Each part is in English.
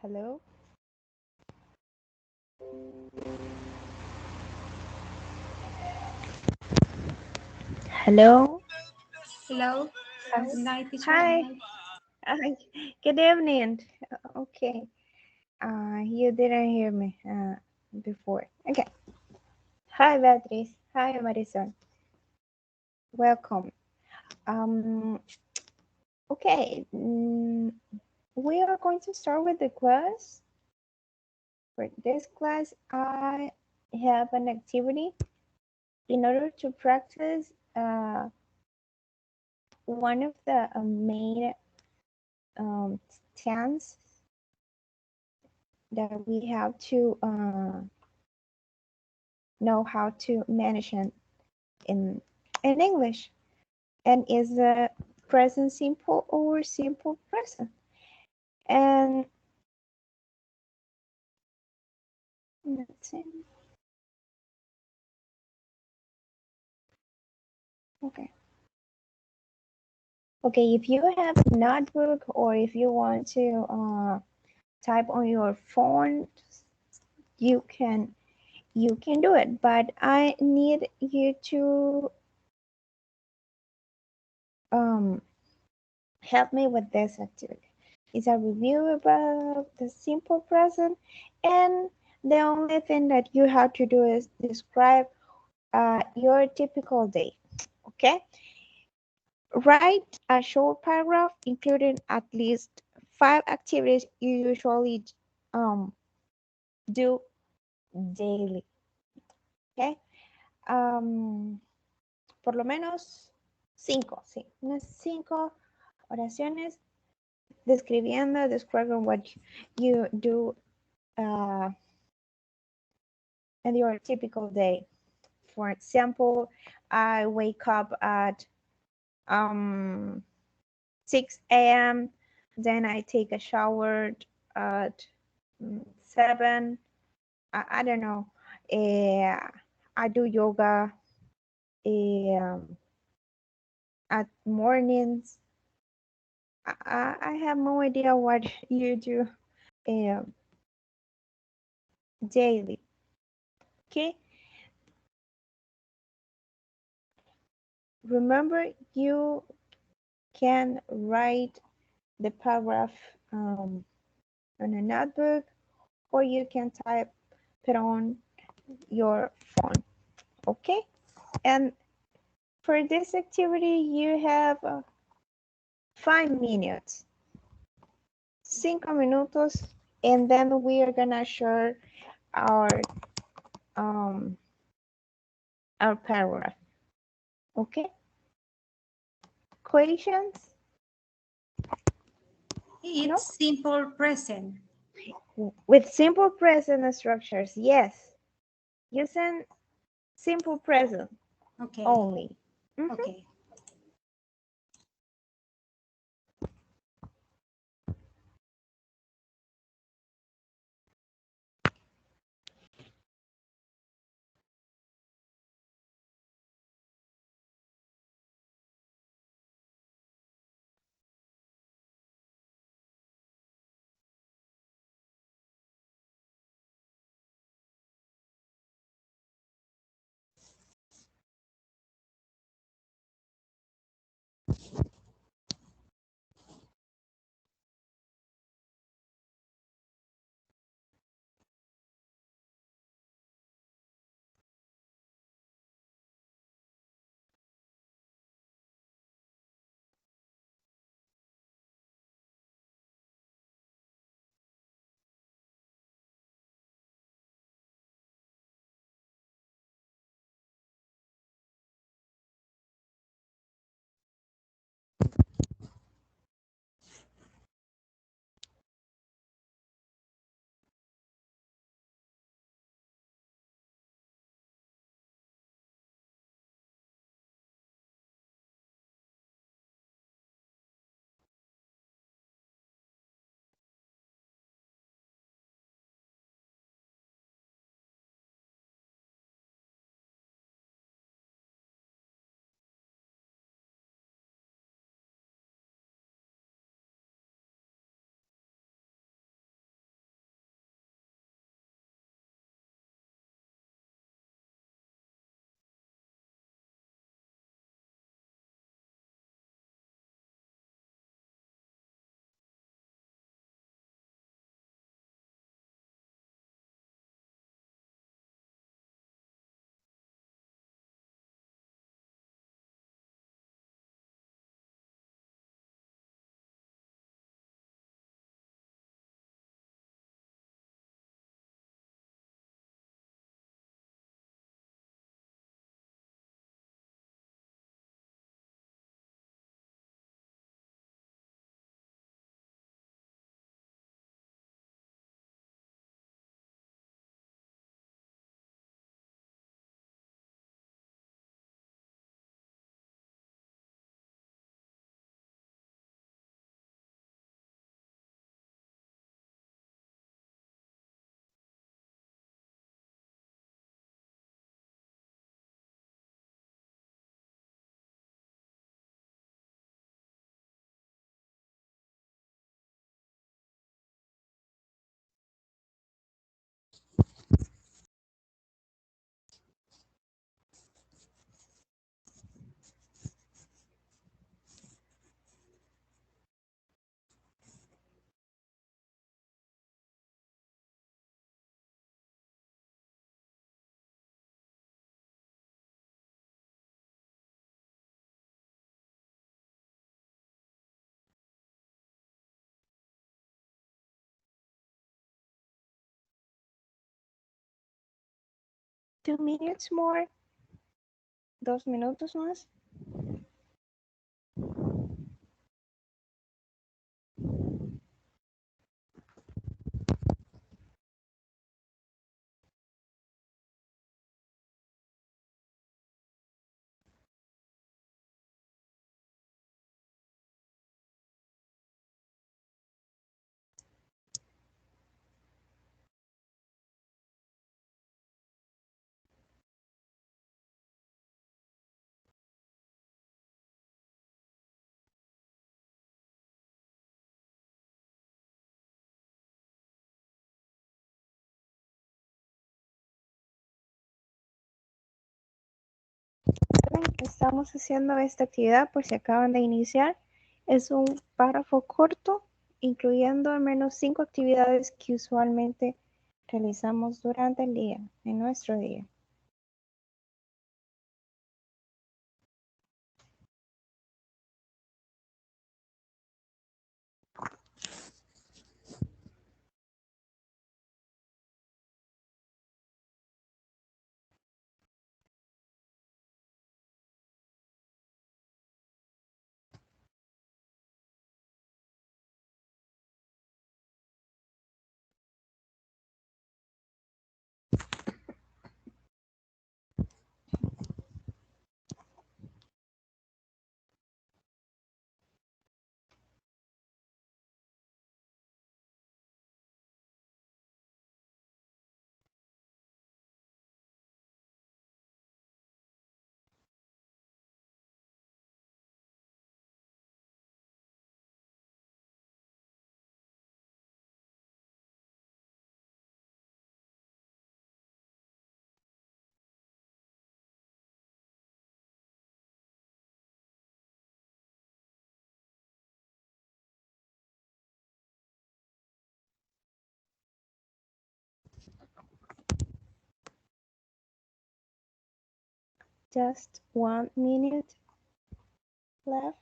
Hello? Hello? Hello. Hello? Good night, teacher. Hi. Hi. Good evening. Okay. You didn't hear me before. Okay. Hi, Beatriz. Hi, Marisol. Welcome. Um, okay. We are going to start with the class. For this class, I have an activity in order to practice one of the main tense that we have to know how to mention in English, and is the present simple or simple present. And let's see. Okay. Okay, if you have a notebook or if you want to type on your phone, you can do it. But I need you to um, help me with this activity. It's a review about the simple present, and the only thing that you have to do is describe your typical day. Okay? Write a short paragraph including at least 5 activities you usually um, do daily. Okay? Um, por lo menos 5, sí, unas 5 oraciones describing what you do uh, in your typical day. For example, I wake up at um, 6 a.m., then I take a shower at 7. I don't know. I do yoga um, at mornings. I have no idea what you do um, daily. Okay, remember you can write the paragraph on a notebook, or you can type it on your phone. Okay, and for this activity you have 5 minutes, 5 minutos, and then we are gonna share our um our paragraph. Okay, questions? No, It's simple present. with simple present structures, yes, using simple present Okay. only. Mhm. Okay. 2 minutes more. 2 minutos más. Estamos haciendo esta actividad por si acaban de iniciar. Es un párrafo corto, incluyendo al menos 5 actividades que usualmente realizamos durante el día, en nuestro día. Just 1 minute left.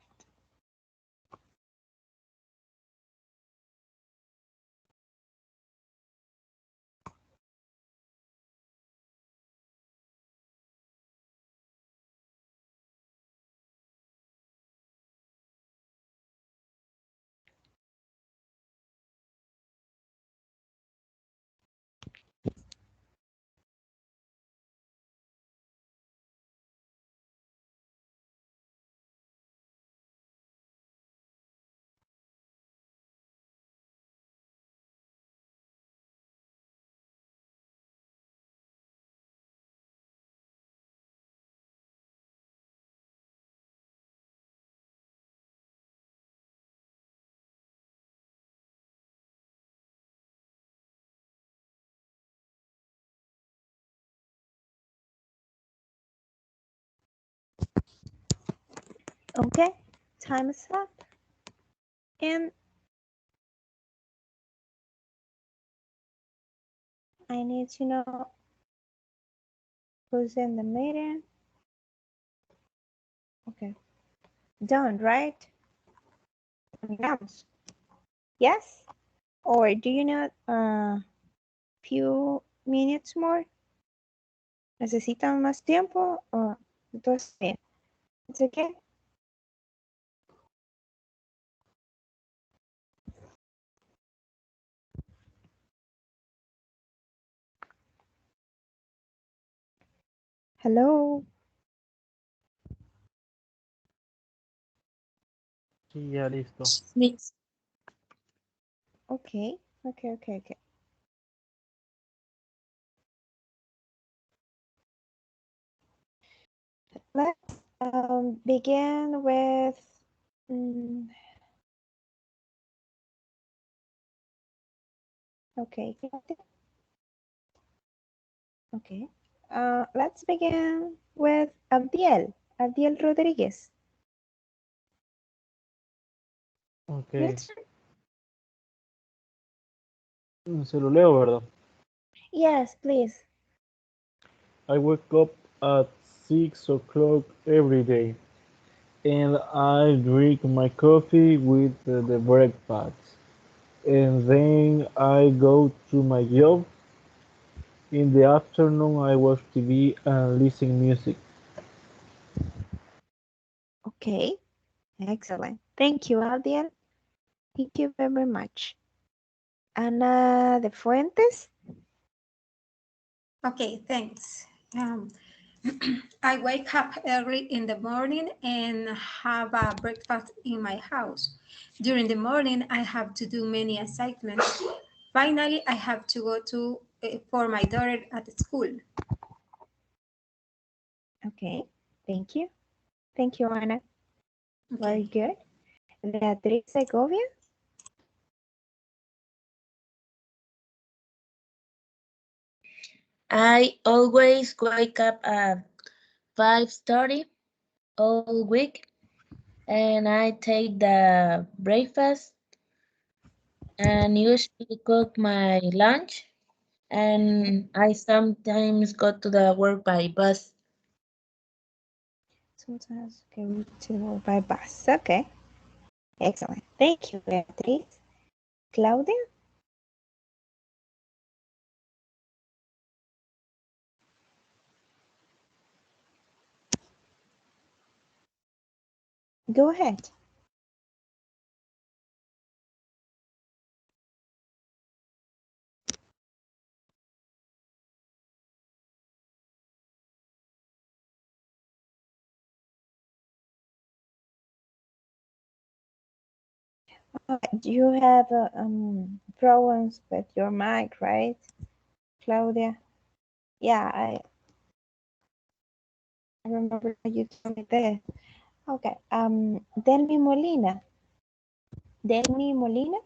Okay, time is up. And I need to know who's in the meeting. Okay, done, right? Terminamos. Yes? Or do you need a few minutes more? ¿Necesitan más tiempo? Entonces, bien. It's okay. Hello. Sí, ya listo. Please. Okay. Let's begin with okay. Okay. Let's begin with Abdiel Rodriguez. Ok. Se lo leo, ¿verdad? Yes, please. I wake up at 6 o'clock every day and I drink my coffee with the breakfast. And then I go to my job In the afternoon, I watch TV and listen music. Okay, excellent. Thank you, Aldian. Thank you very much. Ana de Fuentes. Okay, thanks. I wake up early in the morning and have a breakfast in my house. During the morning, I have to do many assignments. Finally, I have to go to for my daughter at school. Okay, thank you. Thank you, Ana. Okay. Very good. Beatriz Segovia. I always wake up at 5:30 all week and I take the breakfast and usually cook my lunch and I sometimes go to the work by bus. Sometimes go to by bus. Okay, excellent. Thank you, Beatriz. Claudia. Go ahead. You have problems with your mic, right, Claudia? Yeah, I remember you told me that. Okay. Delmi Molina. Delmi Molina.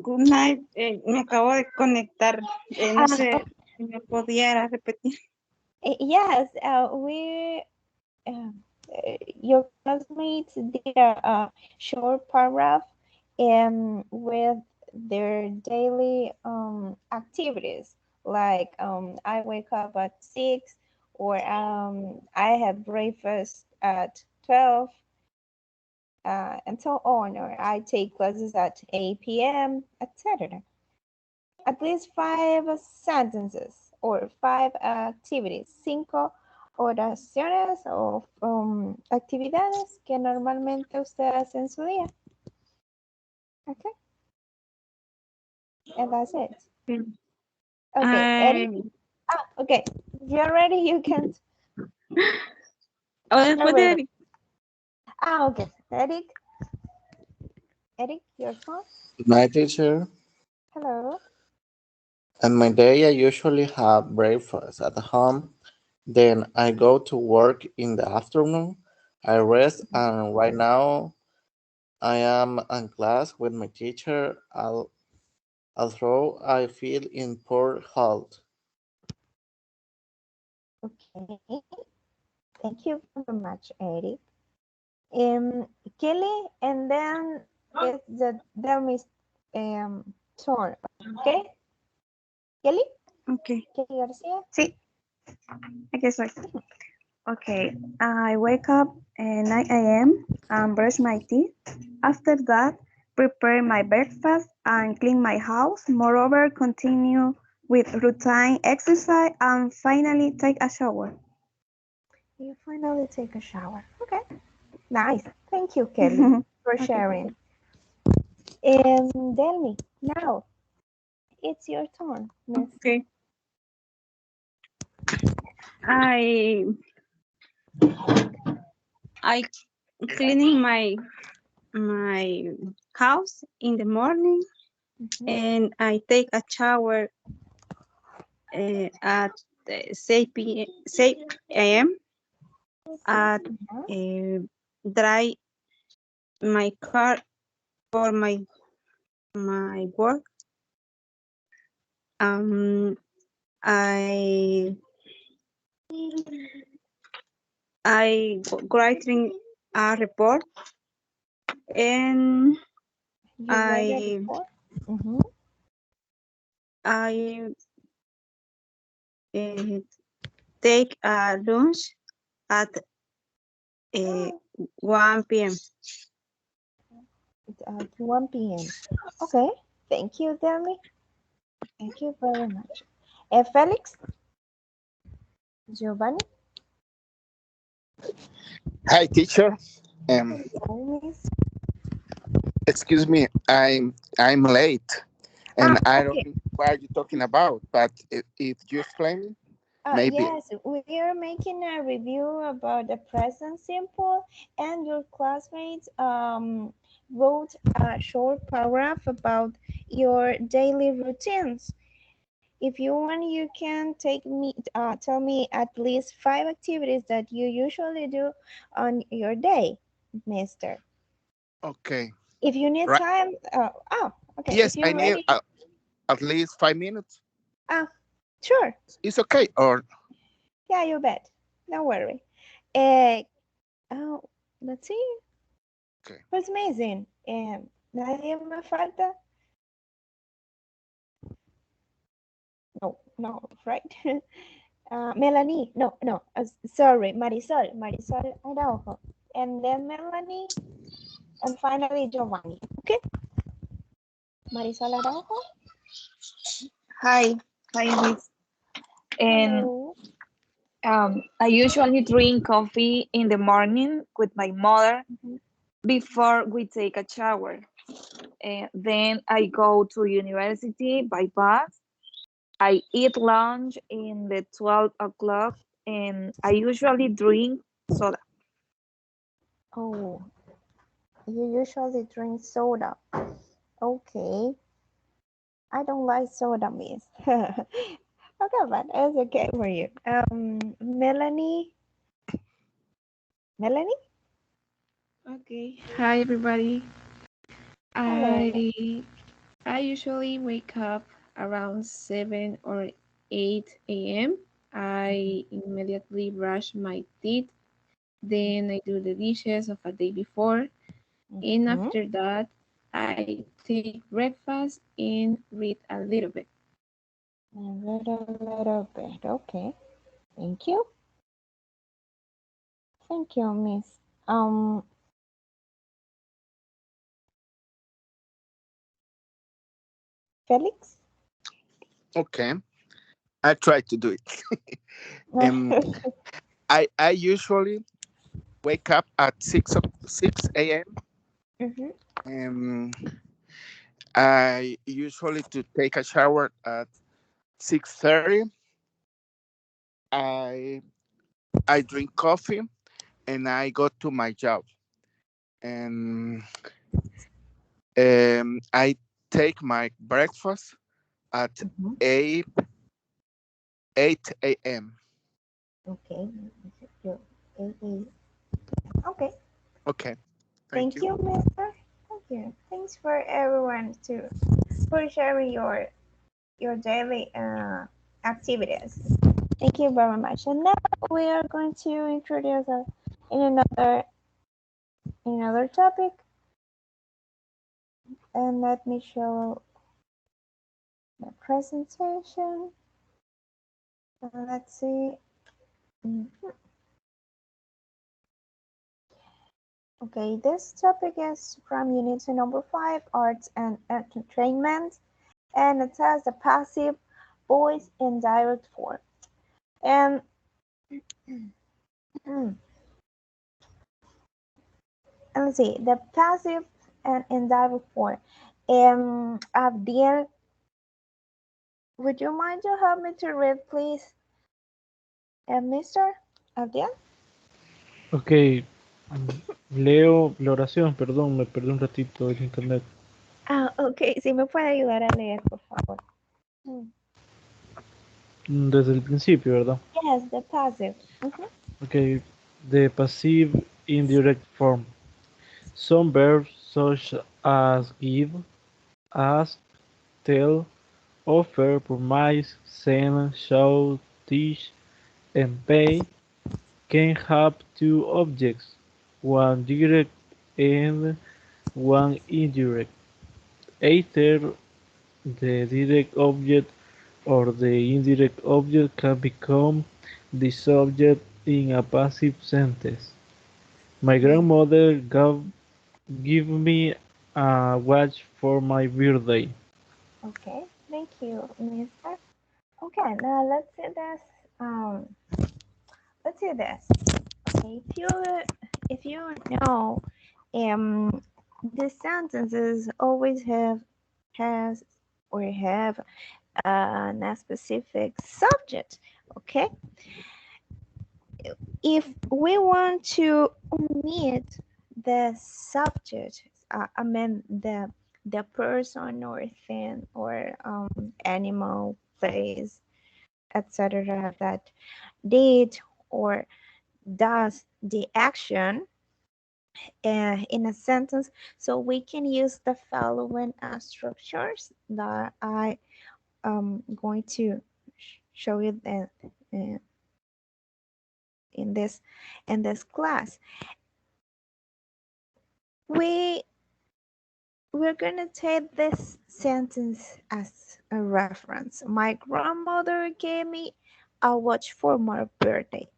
Good night. Me acabo de conectar. No sé si me pudiera repetir. Yes, we your classmates did a short paragraph with their daily activities, like I wake up at 6, or I have breakfast at 12, and so on, or I take classes at 8 p.m., etc. At least 5 sentences or 5 activities, 5 oraciones o actividades que normalmente usted hace en su día. Okay, and that's it. Okay, Eric. Okay, if you're ready, you can. Después de Eric. Okay, Eric. Eric, your phone. Good night, teacher. Hello. And my day, I usually have breakfast at home. Then I go to work in the afternoon. I rest, and right now I am in class with my teacher. Although I feel in poor health. Okay. Thank you very much, Eric. Kelly, and then it's the Delmis turn. Okay, Kelly. Okay. Kelly Garcia. Sí. Aquí estoy. Okay. I wake up at 9 a.m. and brush my teeth. After that, prepare my breakfast and clean my house. Moreover, continue with routine exercise and finally take a shower. You finally take a shower. Okay, nice. Thank you, Kelly, for sharing. Delmi, now it's your turn, Miss. Okay. I cleaning my house in the morning, and I take a shower at 6 a.m. at dry my car for my work. I writing a report, and I take a lunch at 1 p.m. 1 p.m. Okay, thank you, Delmi. Thank you very much. Felix? Giovanni? Hi, teacher. Miss? Excuse me. I'm late, and I don't Okay. know what you talking about. But if you explain, maybe. Yes, we are making a review about the present simple, and your classmates wrote a short paragraph about your daily routines. If you want, you can tell me at least 5 activities that you usually do on your day, mister. Okay. If you need Right. time, okay. Yes, If I you're need ready, at least 5 minutes. sure. It's okay. Or Yeah, you bet. Don't worry. Uh, oh, let's see. okay. What's amazing? Nadie me falta. No, right? Melanie, no, sorry, Marisol Araujo. And then Melanie, and finally Giovanni. Okay? Marisol Araujo. Hi, Miss. And Hello. I usually drink coffee in the morning with my mother Mhm. before we take a shower. Then I go to university by bus. I eat lunch in the 12 o'clock, and I usually drink soda. Oh, you usually drink soda. Okay. I don't like soda, miss. Okay, but it's okay for you. Melanie? Okay. Hi, everybody. Hello. I usually wake up around 7 or 8 a.m. I immediately brush my teeth. Then I do the dishes of a day before. And Mhm. after that, I take breakfast and read a little bit. A little bit. Okay. Thank you. Thank you, miss. Felix? Okay. I try to do it. um, I usually wake up at 6 a.m. Mhm. Um, I usually to take a shower at 6:30. I I drink coffee and I go to my job. And I take my breakfast at Mhm. 8 8 a.m. Okay. You- Okay. Okay, thank Thank you. you, mister. Thank you. Thanks for everyone too for sharing your daily activities. Thank you very much. And now we are going to introduce in another topic. And let me show the presentation. Let's see. Mhm. Okay, this topic is from Unit number 5, Arts and Entertainment, and it says the passive voice in direct form. And let's see, the passive and indirect form. Abdiel, would you mind to help me to read, please? Mr. Abdiel? Ok, leo la oración, perdón, me perdí un ratito el internet. Ok, si me puede ayudar a leer, por favor. Desde el principio, ¿verdad? Yes, the passive. Ok, the passive indirect form. Some verbs such as give, ask, tell, offer, promise, send, show, teach, and pay can have two objects, one direct and one indirect. Either the direct object or the indirect object can become the subject in a passive sentence. My grandmother gave me a watch for my birthday. Okay, thank you, Mister. Okay, now let's see this. Let's see this. Okay, if you know, the sentences always has or have a specific subject. Okay, if we want to omit the subject, I mean the person or thing or animal, place, etc. that did or does the action in a sentence. So we can use the following structures that I am going to show you uh, in this class. We we're gonna take this sentence as a reference. My grandmother gave me a watch for my birthday.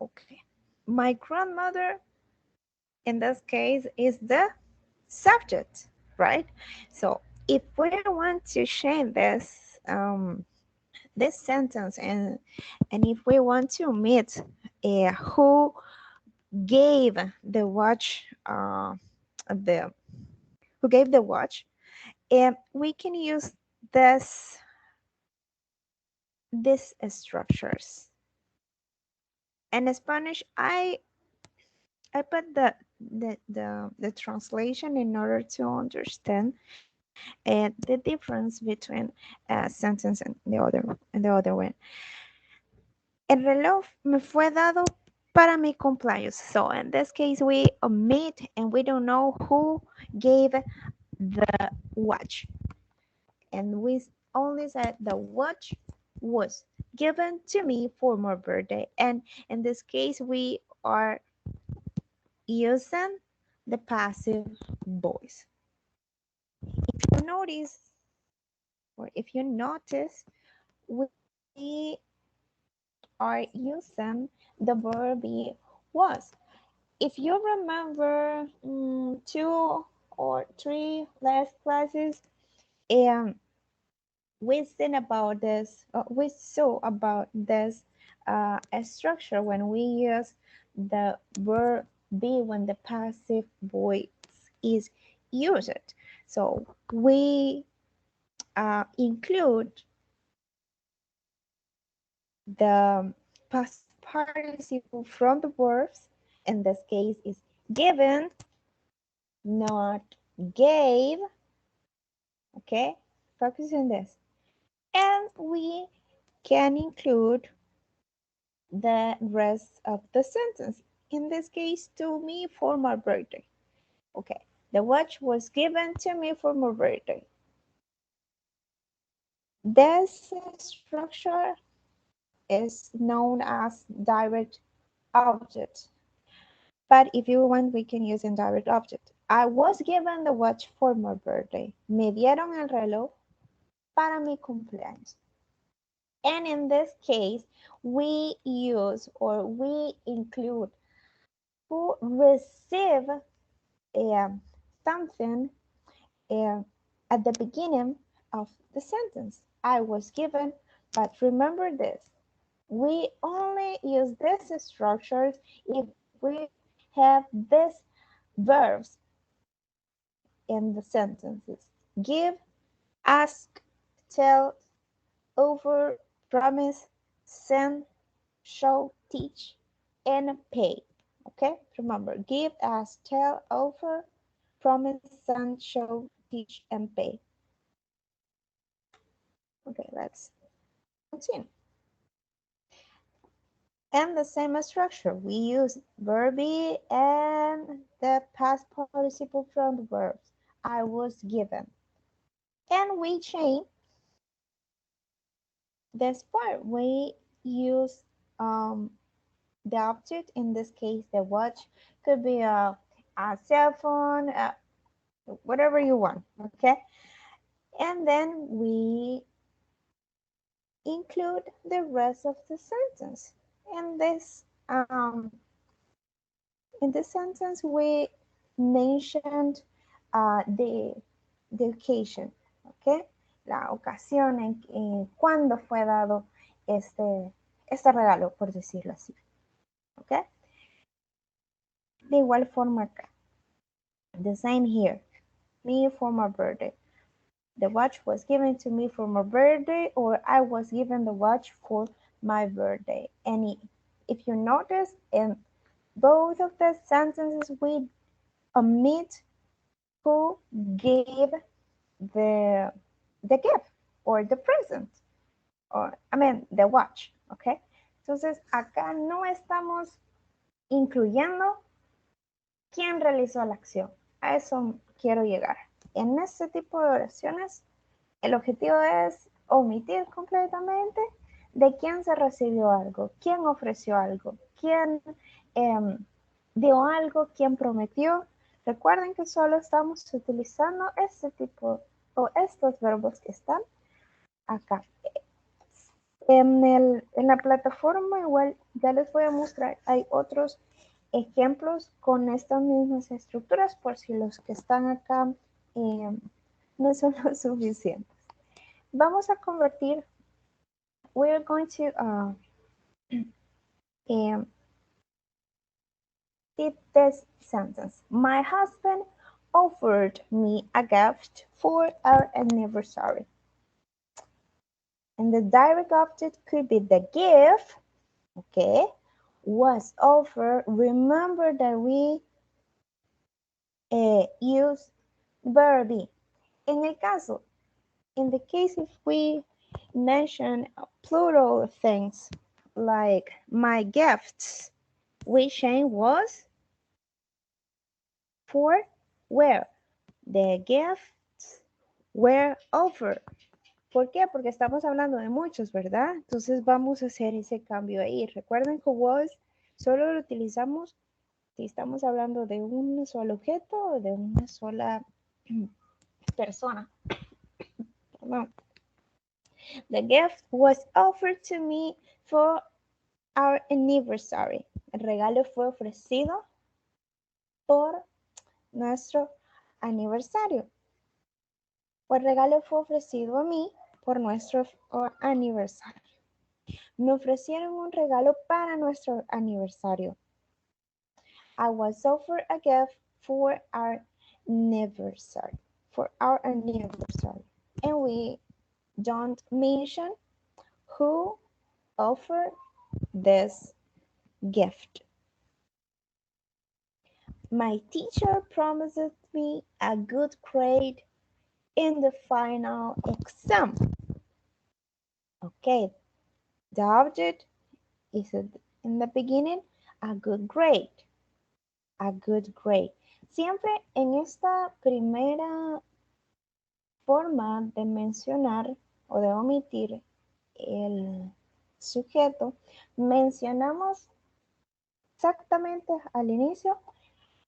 Okay. My grandmother in this case is the subject, right? So if we want to change this sentence and if we want to omit who gave the watch the who gave the watch, we can use this these structures. In Spanish, I put the translation in order to understand the difference between a sentence and the other one. El reloj me fue dado para mi cumpleaños. So in this case, we omit and we don't know who gave the watch. And we only said the watch was given to me for my birthday. And in this case, we are using the passive voice. If you notice, or if you notice, we are using the verb be was. If you remember 2 or 3 last classes, um, we saw about this structure when we use the verb be when the passive voice is used. So we include the past participle from the verbs. In this case is given, not gave. Okay, focus on this. And we can include the rest of the sentence. In this case, to me for my birthday. Okay, the watch was given to me for my birthday. This structure is known as direct object. But if you want, we can use indirect object. I was given the watch for my birthday. Me dieron el reloj para mi cumpleaños. And in this case, we use or we include who receive something at the beginning of the sentence. I was given, but remember this. We only use these structures if we have these verbs in the sentences. Give, ask, tell, offer, promise, send, show, teach, and pay. Okay, remember, give, ask, tell, offer, promise, send, show, teach, and pay. Okay, let's continue. And the same structure, we use verb be and the past participle from the verbs. I was given. And we change this part. We use the object, in this case, the watch, could be a cell phone, whatever you want, okay? And then we include the rest of the sentence. In this sentence, we mentioned the occasion, okay? la ocasión en cuándo fue dado este regalo, por decirlo así. ¿Ok? De igual forma acá. The same here. Me for my birthday. The watch was given to me for my birthday, or I was given the watch for my birthday. And if you notice, in both of the sentences, we omit who gave the gift or the present, or I mean the watch, okay? Entonces acá no estamos incluyendo quién realizó la acción. A eso quiero llegar. En este tipo de oraciones, el objetivo es omitir completamente de quién se recibió algo, quién ofreció algo, quién dio algo, quién prometió. Recuerden que solo estamos utilizando este tipo o estos verbos que están acá. En la plataforma igual ya les voy a mostrar, hay otros ejemplos con estas mismas estructuras por si los que están acá no son lo suficientes. Vamos a convertir, we're going to read this sentence. My husband offered me a gift for our anniversary. And the direct object could be the gift, okay, was offered. Remember that we use verb be. In the case if we mention plural things like my gifts, which was for where? The gifts were offered. ¿Por qué? Porque estamos hablando de muchos, ¿verdad? Entonces vamos a hacer ese cambio ahí. Recuerden que was solo lo utilizamos si estamos hablando de un solo objeto o de una sola persona. Perdón. The gift was offered to me for our anniversary. El regalo fue ofrecido por nuestro aniversario. O el regalo fue ofrecido a mí por nuestro aniversario. Me ofrecieron un regalo para nuestro aniversario. I was offered a gift for our anniversary. For our anniversary. And we don't mention who offered this gift. My teacher promised me a good grade in the final exam. Okay, the object is in the beginning, a good grade. A good grade. Siempre en esta primera forma de mencionar o de omitir el sujeto, mencionamos exactamente al inicio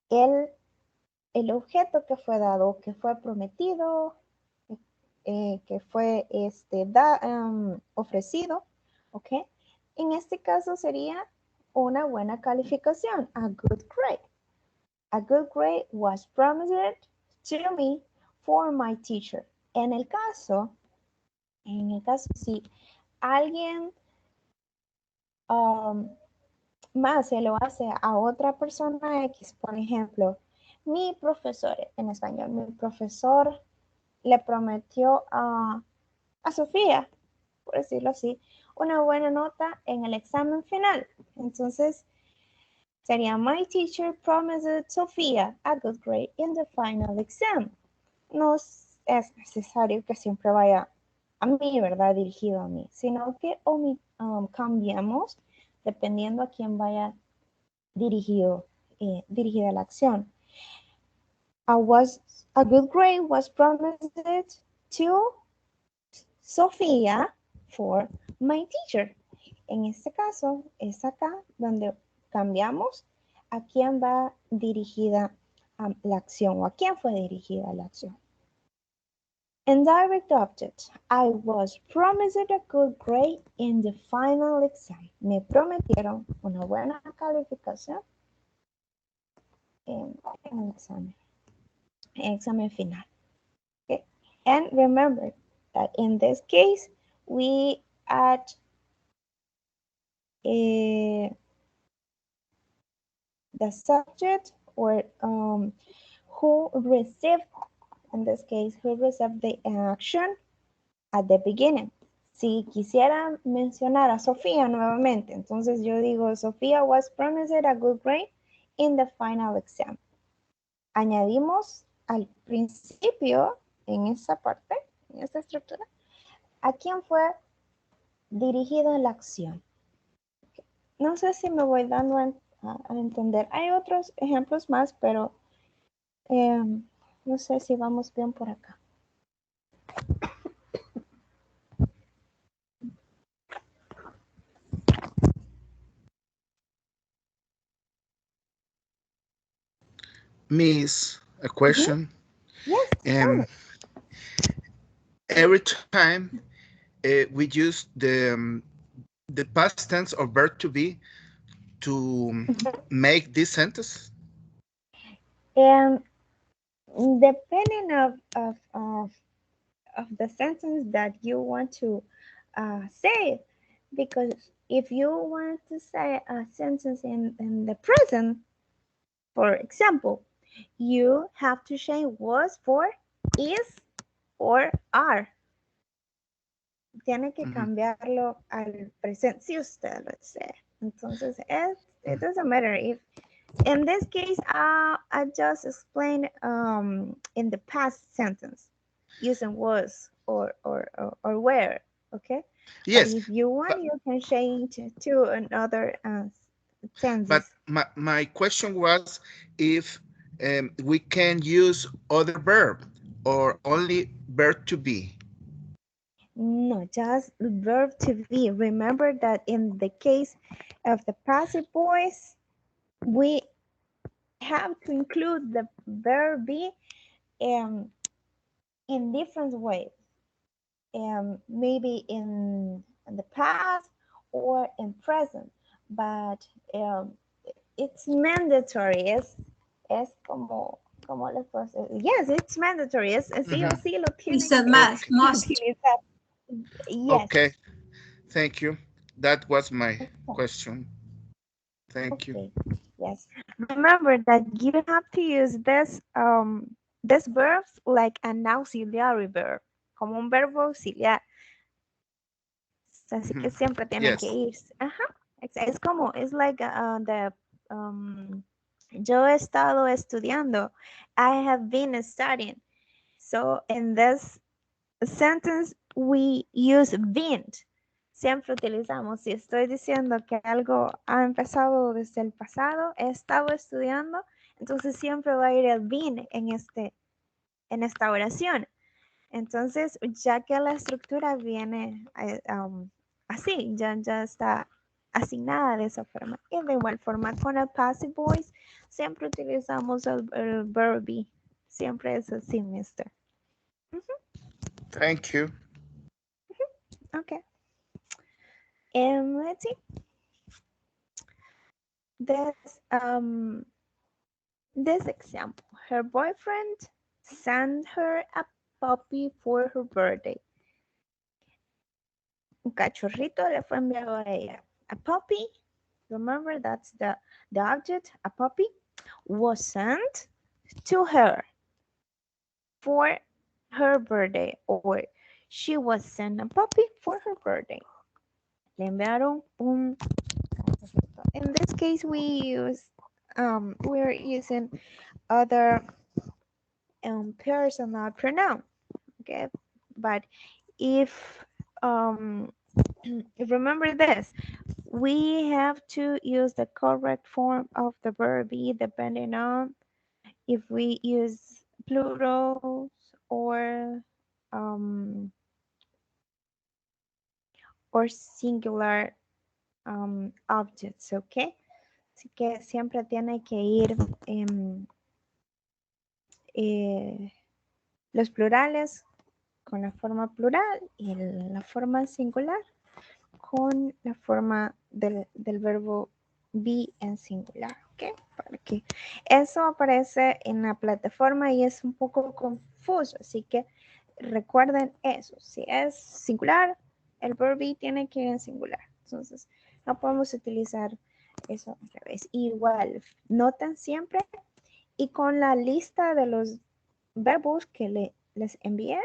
el objeto que fue dado, que fue prometido, que fue ofrecido, ¿ok? En este caso sería una buena calificación, a good grade. A good grade was promised to me for my teacher. En el caso, si alguien más se lo hace a otra persona X, por ejemplo, mi profesor, en español, mi profesor le prometió a Sofía, por decirlo así, una buena nota en el examen final. Entonces, sería my teacher promised Sofía a good grade in the final exam. No es necesario que siempre vaya a mí, ¿verdad? Dirigido a mí, sino que cambiamos dependiendo a quién vaya dirigida la acción. A good grade was promised to Sofía for my teacher. En este caso, es acá donde cambiamos a quién va dirigida la acción o a quién fue dirigida la acción. Indirect object. I was promised a good grade in the final exam. Me prometieron una buena calificación en el examen final. Okay. And remember, that in this case, we add the subject or who received, in this case, who received the action at the beginning. Si quisiera mencionar a Sofía nuevamente, entonces yo digo, Sofía was promised a good grade in the final exam. Añadimos al principio, en esa parte, en esta estructura, a quién fue dirigido la acción. No sé si me voy dando a entender. Hay otros ejemplos más, pero no sé si vamos bien por acá. Miss, a question. Yes. Every time we use the past tense or verb to be to make this sentence? Depending of the sentence that you want to say, because if you want to say a sentence in the present, for example, you have to change was for is or are. Tiene que cambiarlo al presente si usted lo desea. Entonces, it doesn't matter if, in this case, I just explained in the past sentence using was or where, okay? Yes. But if you want, you can change to another tenses. But my question was if we can use other verb or only verb to be. No, just verb to be. Remember that in the case of the passive voice, we have to include the verb be in different ways. Maybe in the past or in present, but it's mandatory. Es como les puedo decir? Yes, it's mandatory. Sí o sí lo tienen que utilizar. Yes. Okay, thank you. That was my question. Thank you. Yes. Remember that you have to use this verbs like an auxiliary verb, como un verbo auxiliar. Así que siempre tiene que ir. Es como, it's like yo he estado estudiando. I have been studying. So in this sentence, we use been. Siempre utilizamos, si estoy diciendo que algo ha empezado desde el pasado, he estado estudiando, entonces siempre va a ir el been en esta oración. Entonces, ya que la estructura viene así, ya está asignada de esa forma. Y de igual forma, con el passive voice, siempre utilizamos el verb be. Siempre es así, mister. Thank you. Okay. And let's see. This example, her boyfriend sent her a puppy for her birthday. Un cachorrito le fue enviado a ella. A puppy, remember that's the object, a puppy, was sent to her for her birthday, or she was sent a puppy for her birthday. Le enviaron un cachorrito. In this case, we're using other personal pronoun, okay? But if remember this, we have to use the correct form of the verb be depending on if we use plurals or singular objects, okay? Así que siempre tiene que ir los plurales con la forma plural y la forma singular con la forma del verbo be en singular, ¿ok? Porque eso aparece en la plataforma y es un poco confuso, así que recuerden eso. Si es singular, el verb be tiene que ir en singular. Entonces, no podemos utilizar eso al revés. Igual, noten siempre y con la lista de los verbos que les envié,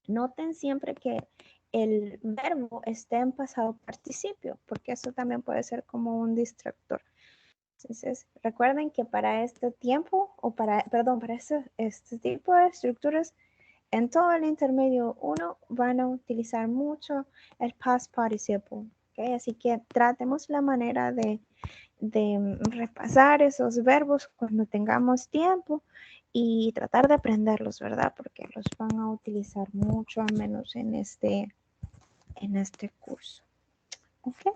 noten siempre que el verbo esté en pasado participio, porque eso también puede ser como un distractor. Entonces, recuerden que para este tiempo, o para este tipo de estructuras, en todo el intermedio 1 van a utilizar mucho el past participle. ¿Okay? Así que tratemos la manera de repasar esos verbos cuando tengamos tiempo y tratar de aprenderlos, ¿verdad? Porque los van a utilizar mucho, al menos en este curso. Okay.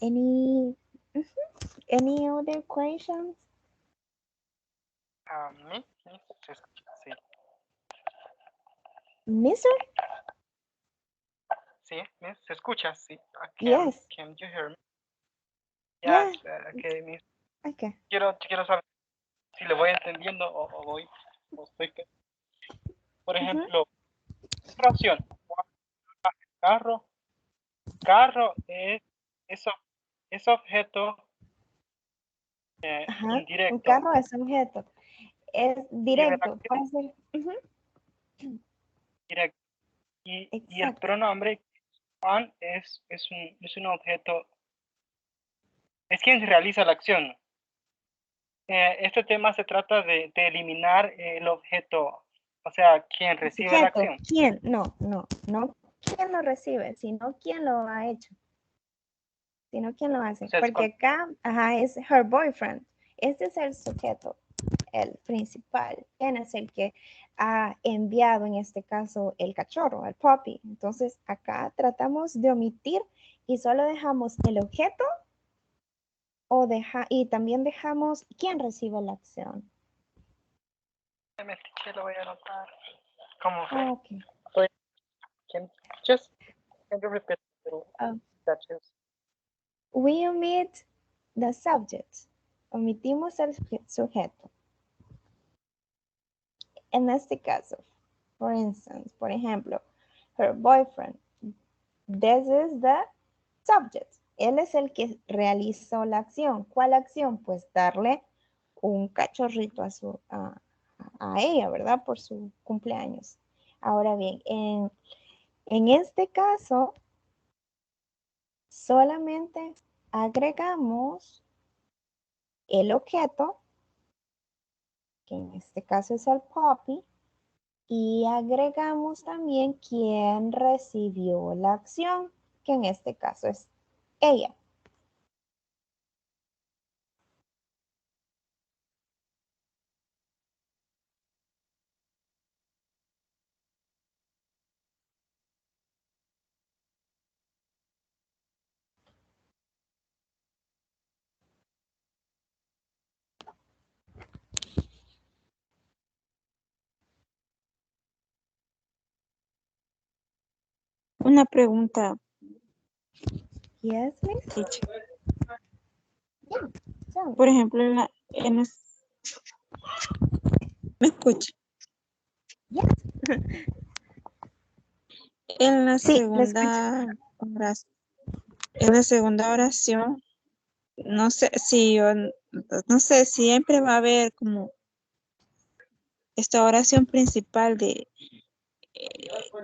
Any other questions? Me, se escucha, sí. Mister? Sí, miss, se escucha, sí. Yes. Can you hear me? Yeah. Yes, okay, miss. Okay. Quiero saber si le voy entendiendo o estoy... Por ejemplo, otra opción. Carro. Carro es objeto indirecto. Un carro es objeto. Es directo. Y Puede ser. directo. Y el pronombre on es un objeto, es quien realiza la acción. Este tema se trata de eliminar el objeto, o sea, quien recibe la acción. ¿Quién? No quién lo recibe, sino quién lo ha hecho. Sino quién lo hace. O sea, porque acá, es her boyfriend. Este es el sujeto, el principal. ¿Quién es el que ha enviado en este caso el cachorro, el puppy? Entonces acá tratamos de omitir y solo dejamos el objeto y también dejamos quién recibe la acción. Lo voy a anotar. ¿Cómo? Okay. Can you repeat that? We omit the subject. Omitimos el sujeto. En este caso, for instance, por ejemplo, her boyfriend. This is the subject. Él es el que realizó la acción. ¿Cuál acción? Pues darle un cachorrito a ella, ¿verdad? Por su cumpleaños. Ahora bien, en este caso, solamente agregamos el objeto, que en este caso es el puppy, y agregamos también quién recibió la acción, que en este caso es ella. Una pregunta. Yes, miss. Teacher. Yeah. Por ejemplo, ¿me escucha? Yes. En la Sí, segunda oración, no sé si siempre va a haber como esta oración principal de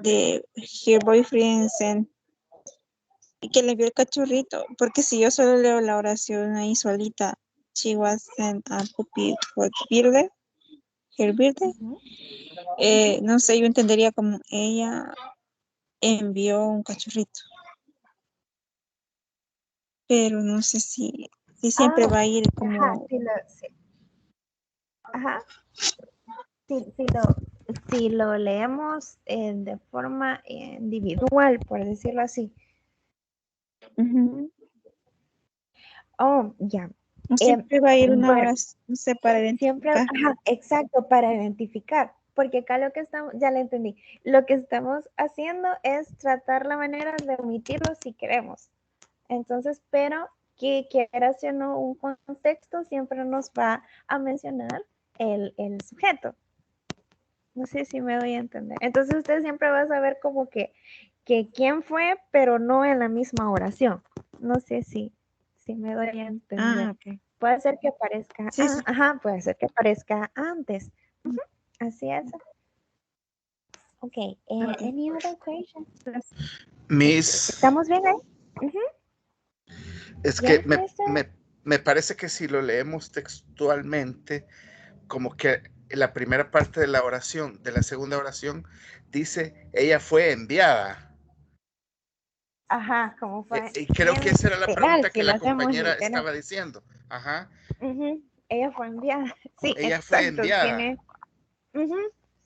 her boyfriend sent, y que le envió el cachorrito, porque si yo solo leo la oración ahí solita, she was sent a puppy for her birthday, no sé, yo entendería como ella envió un cachorrito, pero no sé si siempre va a ir como... Si lo leemos de forma individual, por decirlo así. Oh, ya. No siempre va a ir una hora, no sé, para identificar. Exacto, para identificar. Porque acá lo que estamos, ya lo entendí, lo que estamos haciendo es tratar la manera de omitirlo si queremos. Entonces, pero que quiera o no un contexto, siempre nos va a mencionar el sujeto. No sé si me doy a entender. Entonces usted siempre va a saber como que quién fue, pero no en la misma oración. No sé si me doy a entender. Ok. Puede ser que aparezca, Sí, sí. puede ser que aparezca antes. Así es. Okay, Ok. any other questions? Miss, ¿Estamos bien ahí? es que Yes, mister. me parece que si lo leemos textualmente, como que la primera parte de la oración, de la segunda oración, dice, ella fue enviada. Ajá, como fue Y creo que bien esa era la literal, pregunta si que lo la hacemos compañera literal. estaba diciendo. Ajá, Ella fue enviada. Sí, ella fue exacto. enviada.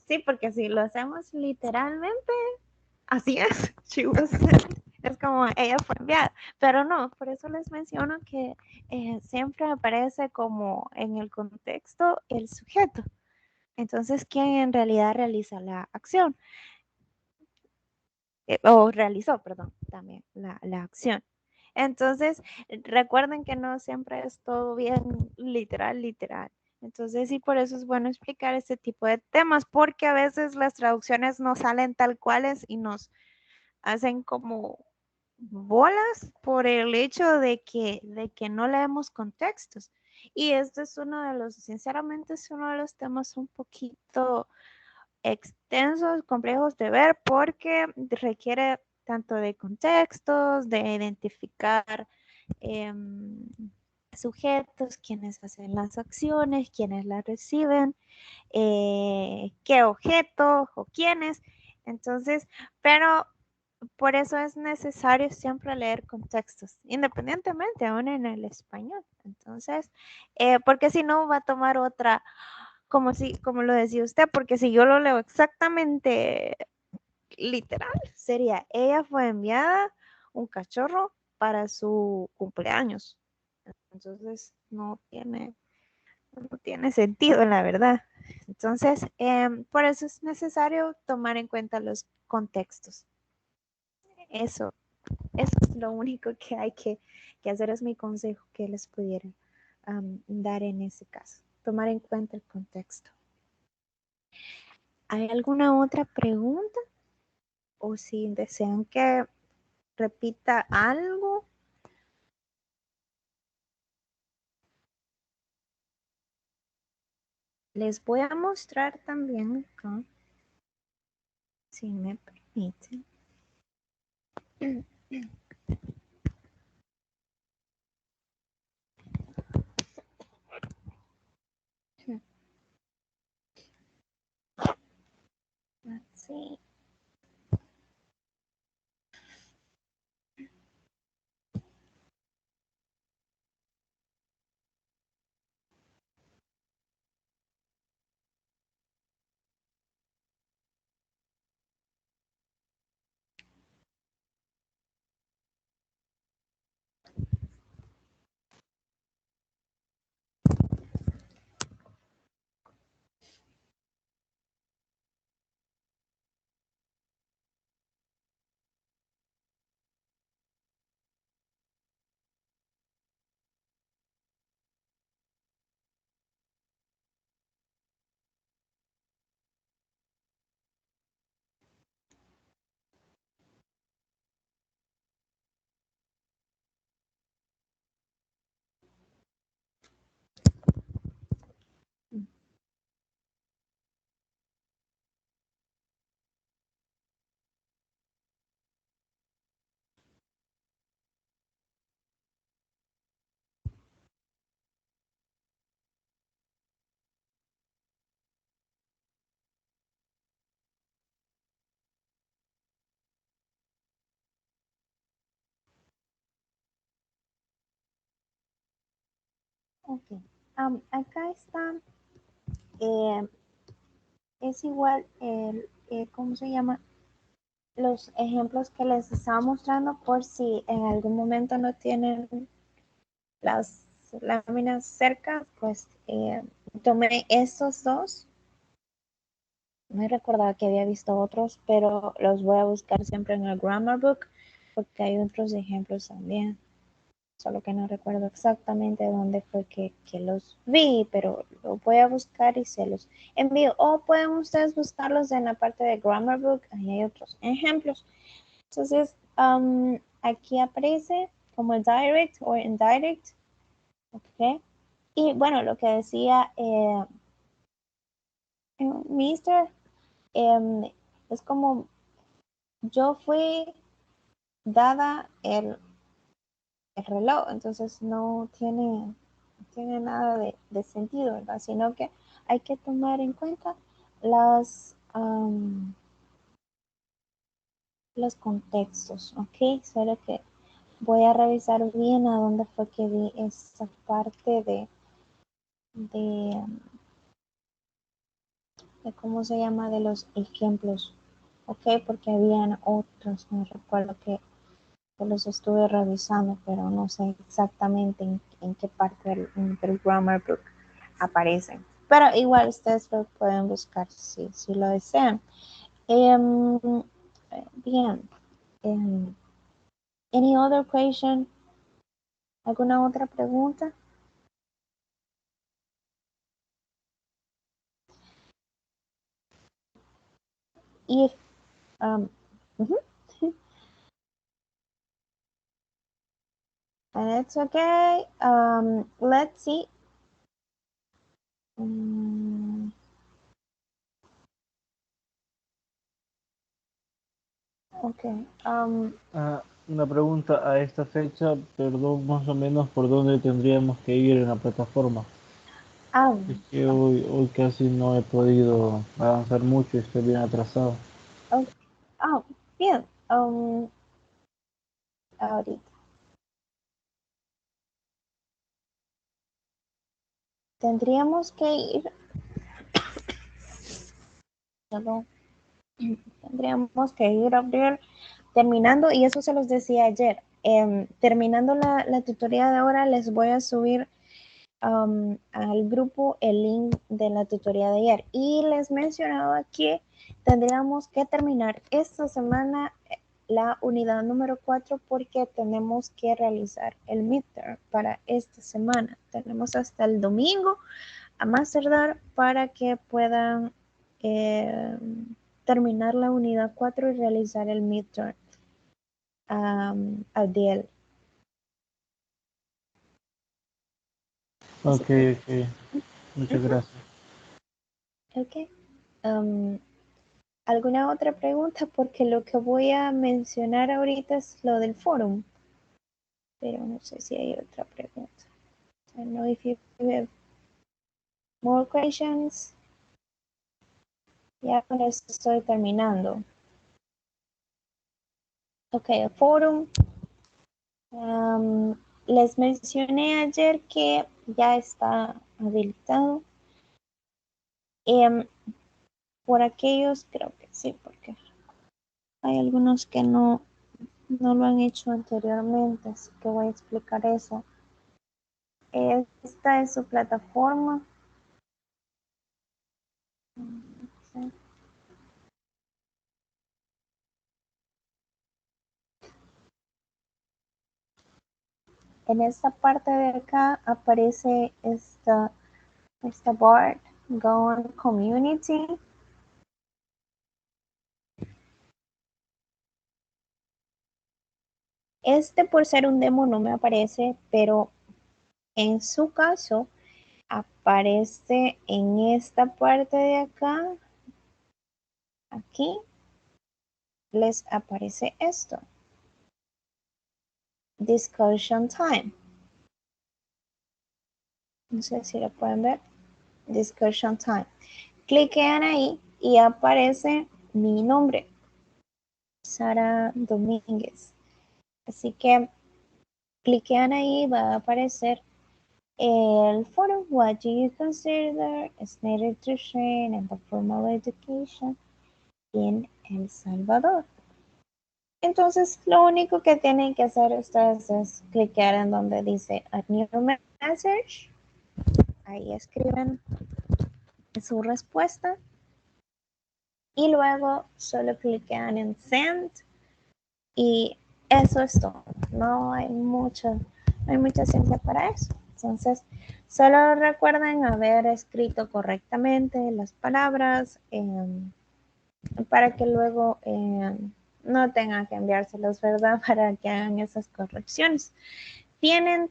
Sí, porque si lo hacemos literalmente, así es. She was sent. Es como ella fue enviada. Pero no, por eso les menciono que siempre aparece como en el contexto el sujeto. Entonces, ¿quién en realidad realiza la acción? O realizó, perdón, también la acción. Entonces, recuerden que no siempre es todo bien literal. Entonces, sí, por eso es bueno explicar este tipo de temas, porque a veces las traducciones no salen tal cuales y nos hacen como bolas por el hecho de que no leemos contextos. Y este es sinceramente es uno de los temas un poquito extensos, complejos de ver porque requiere tanto de contextos, de identificar sujetos, quienes hacen las acciones, quienes las reciben, qué objeto o quiénes. Entonces, pero por eso es necesario siempre leer contextos, independientemente aún en el español. Entonces, porque si no va a tomar otra, como lo decía usted, porque si yo lo leo exactamente literal, sería, ella fue enviada un cachorro para su cumpleaños. Entonces, no tiene sentido, la verdad. Entonces, por eso es necesario tomar en cuenta los contextos. Eso es lo único que hay que hacer, es mi consejo que les pudiera dar en ese caso. Tomar en cuenta el contexto. ¿Hay alguna otra pregunta? O si desean que repita algo. Les voy a mostrar también acá, si me permiten. Let's see. Ok. Acá está. eh, es igual ¿cómo se llama? Los ejemplos que les estaba mostrando, por si en algún momento no tienen las láminas cerca, pues tomé estos dos. No recordaba que había visto otros, pero los voy a buscar siempre en el grammar book porque hay otros ejemplos también. solo que no recuerdo exactamente dónde fue que los vi, pero lo voy a buscar y se los envío. O pueden ustedes buscarlos en la parte de Grammar Book, ahí hay otros ejemplos. Entonces, aquí aparece como direct o indirect, ¿ok? Y bueno, lo que decía Mister, es como yo fui dada el reloj, entonces no tiene nada de sentido, ¿verdad? Sino que hay que tomar en cuenta los contextos, ¿ok? Solo que voy a revisar bien a dónde fue que vi esa parte de cómo se llama, de los ejemplos, ¿ok? Porque habían otros, no recuerdo que los estuve revisando, pero no sé exactamente en qué parte del Grammar Book aparecen. Pero igual ustedes lo pueden buscar si lo desean. Bien. Any other question? ¿Alguna otra pregunta? If, uh-huh. And it's okay. Let's see. Okay. Una pregunta a esta fecha, perdón, más o menos por dónde tendríamos que ir en la plataforma. Es que hoy casi no he podido avanzar mucho y estoy bien atrasado. Bien. Ahorita. Tendríamos que ir. Perdón. Tendríamos que ir a abrir terminando, y eso se los decía ayer. Terminando la tutoría de ahora, les voy a subir al grupo el link de la tutoría de ayer. Y les mencionaba que tendríamos que terminar esta semana la unidad número 4 porque tenemos que realizar el midterm para esta semana. Tenemos hasta el domingo a más tardar para que puedan terminar la unidad 4 y realizar el midterm al día. Ok. Muchas gracias. Ok. ¿Alguna otra pregunta? Porque lo que voy a mencionar ahorita es lo del forum. Pero no sé si hay otra pregunta. I don't know if you have more questions. Ya con esto estoy terminando. Ok, el forum. Les mencioné ayer que ya está habilitado. Por aquellos, creo que sí, porque hay algunos que no lo han hecho anteriormente, así que voy a explicar eso. Esta es su plataforma. Sí. En esta parte de acá aparece esta bar, Go on Community. Por ser un demo no me aparece, pero en su caso aparece en esta parte de acá. Aquí les aparece esto. Discussion time. No sé si lo pueden ver. Discussion time. Cliquean ahí y aparece mi nombre, Sara Domínguez. Así que cliquean ahí, va a aparecer el foro. What do you consider is needed to train in the formal education in El Salvador? Entonces, lo único que tienen que hacer ustedes es cliquear en donde dice a new message. Ahí escriben su respuesta y luego solo cliquean en send y eso es todo. No hay mucho No hay mucha ciencia para eso. Entonces, solo recuerden haber escrito correctamente las palabras para que luego no tengan que enviárselos, ¿verdad? Para que hagan esas correcciones. Tienen,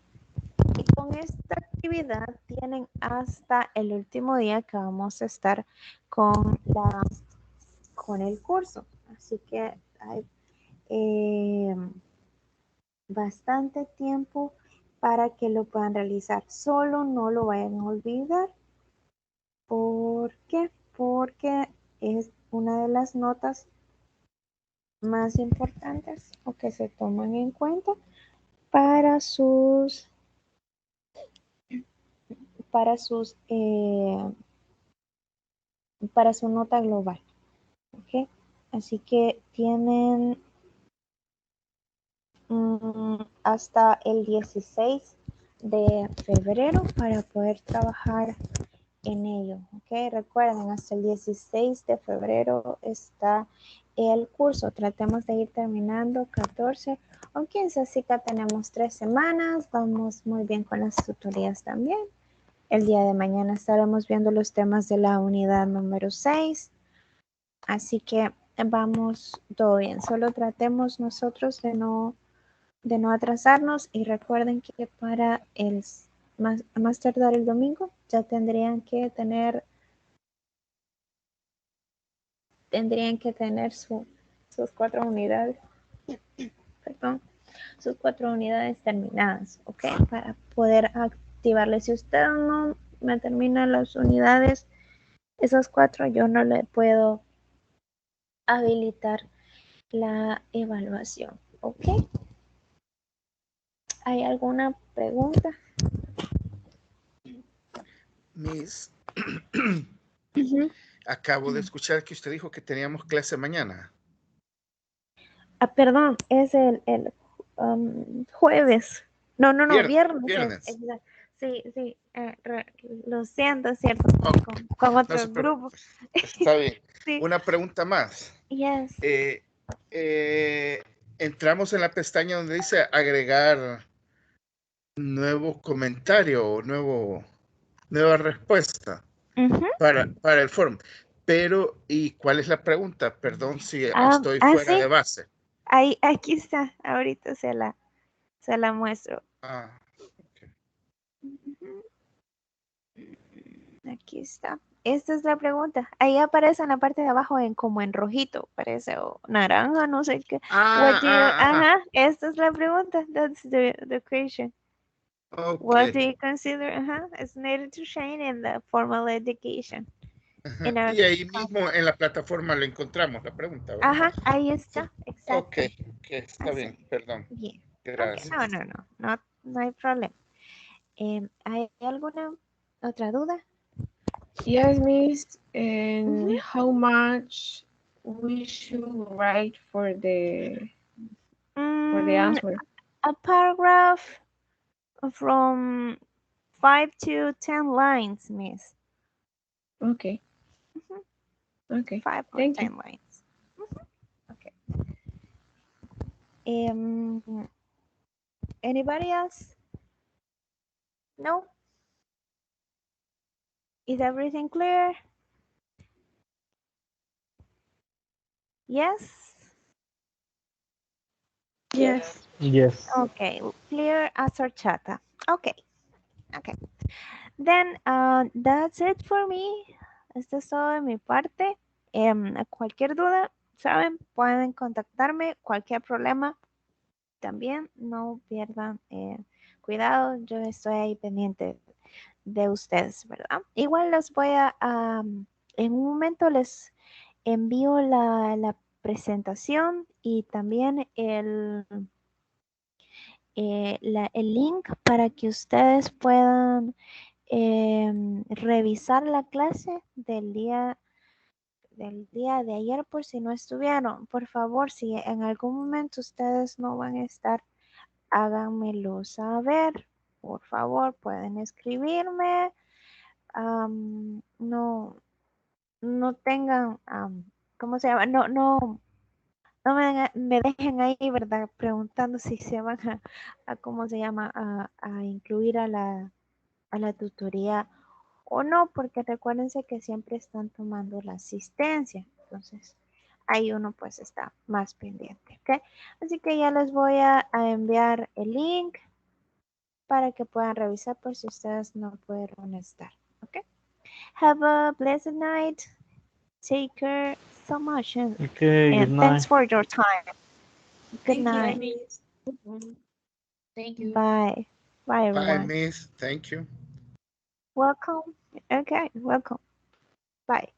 y con esta actividad, tienen hasta el último día que vamos a estar con el curso. Así que hay bastante tiempo para que lo puedan realizar. Solo no lo vayan a olvidar. ¿Por qué? Porque es una de las notas más importantes o que se toman en cuenta para para su nota global. ¿Okay? Así que tienen hasta el 16 de febrero para poder trabajar en ello. ¿Okay? Recuerden, hasta el 16 de febrero está el curso. Tratemos de ir terminando 14 o 15, así que tenemos 3 semanas. Vamos muy bien con las tutorías también. El día de mañana estaremos viendo los temas de la unidad número 6. Así que vamos todo bien. Solo tratemos nosotros de no atrasarnos y recuerden que para el más tardar el domingo ya tendrían que tener sus 4 unidades, perdón, sus 4 unidades terminadas, ¿ok? Para poder activarles. Si usted no me termina las unidades, esas 4, yo no le puedo habilitar la evaluación, ¿ok? ¿Hay alguna pregunta? Miss, acabo de escuchar que usted dijo que teníamos clase mañana. Perdón, es el jueves. No, viernes. Sí, lo siento, cierto, con otro grupo. Está bien. Sí. Una pregunta más. Yes. Entramos en la pestaña donde dice agregar nuevo comentario o nueva respuesta para el foro. Pero, ¿y cuál es la pregunta? Perdón si estoy fuera de base. Aquí está, ahorita se la muestro. Okay. Aquí está. Esta es la pregunta. Ahí aparece en la parte de abajo como en rojito, parece, o naranja, no sé qué. Esta es la pregunta. That's the question. Okay. What do you consider is needed to shine in the formal education? Y ahí mismo en la plataforma lo encontramos, la pregunta, ¿verdad? Ahí está, exacto. Ok, está bien, perdón. Bien. Gracias. Okay. No hay problema. ¿Hay alguna otra duda? Yes, Miss. And how much we should write for the answer? A paragraph from 5 to 10 lines, Miss. Okay. Okay. 5 or 10 lines. Okay. Anybody else? No? Is everything clear? Yes? Yes. Okay, clear as horchata. Okay. Then that's it for me. Esto es todo de mi parte. Cualquier duda, saben, pueden contactarme. Cualquier problema, también no pierdan cuidado. Yo estoy ahí pendiente de ustedes, ¿verdad? Igual les voy en un momento les envío la presentación y también el link para que ustedes puedan revisar la clase del día de ayer por si no estuvieron. Por favor, si en algún momento ustedes no van a estar, háganmelo saber. Por favor, pueden escribirme. No tengan, ¿cómo se llama? no me dejen ahí, ¿verdad? Preguntando si se van a ¿cómo se llama? A incluir a la tutoría o no, porque recuérdense que siempre están tomando la asistencia. Entonces, ahí uno pues está más pendiente, ¿ok? Así que ya les voy a enviar el link para que puedan revisar por si ustedes no pudieron estar, ¿ok? Have a blessed night. Take care so much and thanks for your time. Good night. Thank you. Bye. Bye, everyone. Bye, Miss. Thank you. Welcome. Okay, welcome. Bye.